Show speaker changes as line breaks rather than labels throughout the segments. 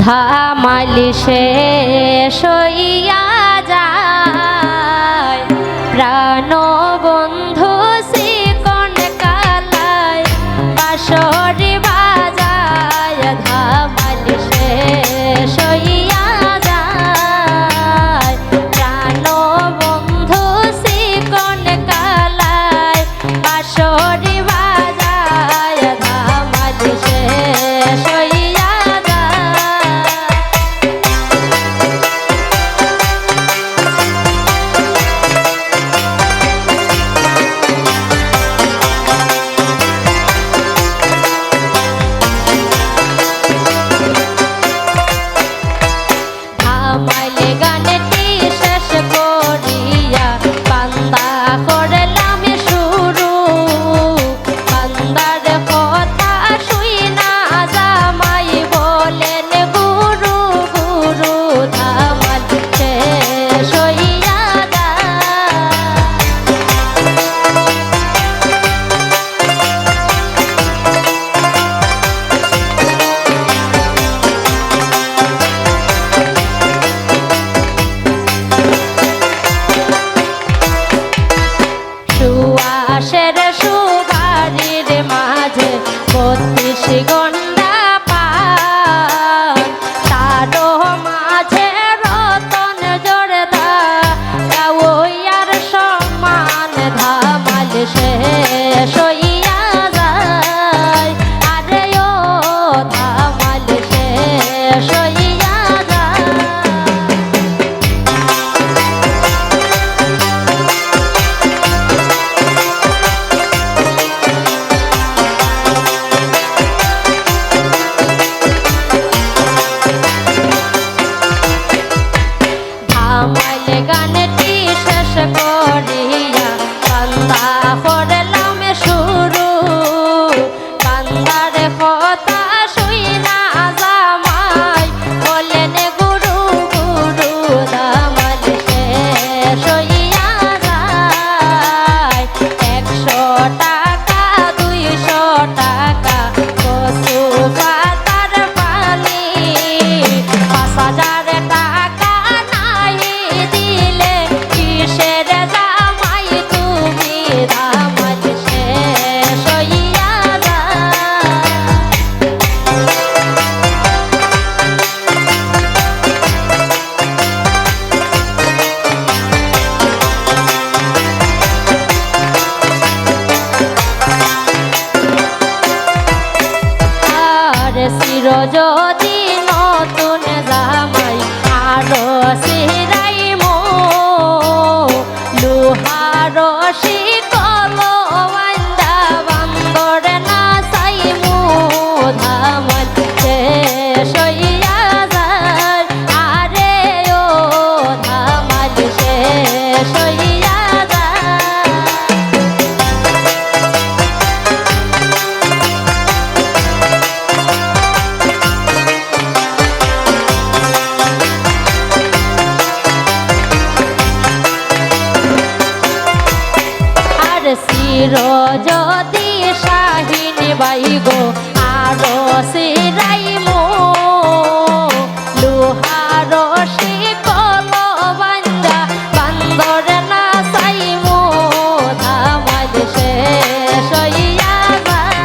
ধামালি শেষ হইয়া যায় প্রাণ বন্ধু শিকন কালায় বাঁশরি বাজায় ধামালি শেষ হইয়া যায় প্রাণ বন্ধু শিকন কালায় বাঁশরি বাজায় ধামালি শেষ হইয়া সুয়াসের সুবারির মাঝে ৩২ গন্ডা পান তারও মাঝে রতন জোড়দা গাওয়ার সমান ধামাল শেষ হইয়া যায় আরে ও ধামাল শেষ হইয়া যায় ধামাল গানটি শেষ করিয়া বান্দা করলাম শুরু বান্দার কথা শুইনা জামাই বলেন গুরু গুরু ধামাল শেষ হইয়া যায় ১০০ টাকা ২০০ টাকা কচু পাতার পানি ৫,০০০ টাকা নাই দিলে কিসের জামাই তুমি ধামাল শেষ হইয়া যায় আর চির যদি নতুন জামাই আরো সিরাইমো লোহার শিকল ওয়ান্দা বান্দর না চাইমু ধামাল শেষ হইয়া যায় আরে ও ধামাল শেষ হইয়া যায় আর চির যদি শাহিন বাইগো আরো সিরাইমো লোহার শিকল বান্দা বান্দর না চাইমো ধামাল শেষ হইয়া যায়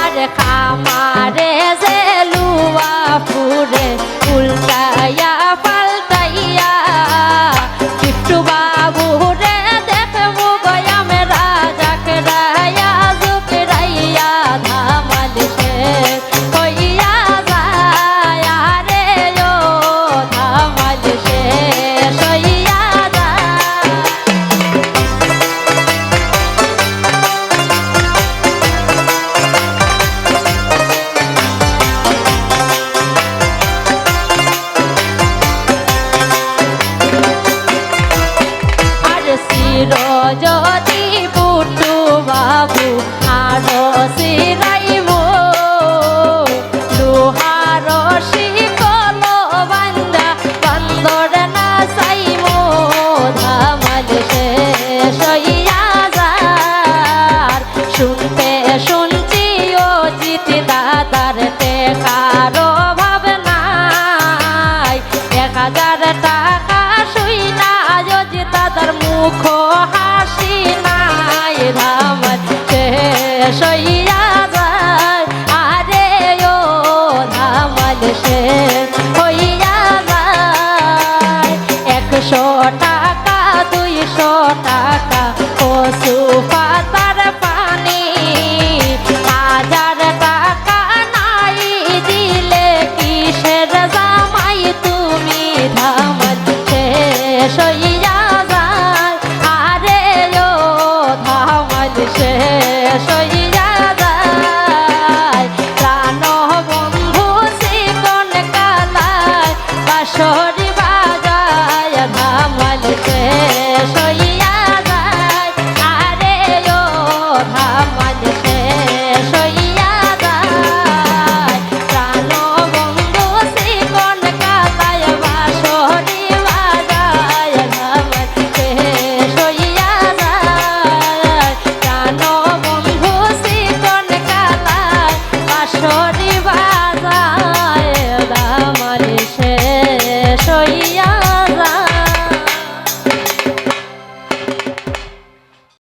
আর খামারে 500 টাকা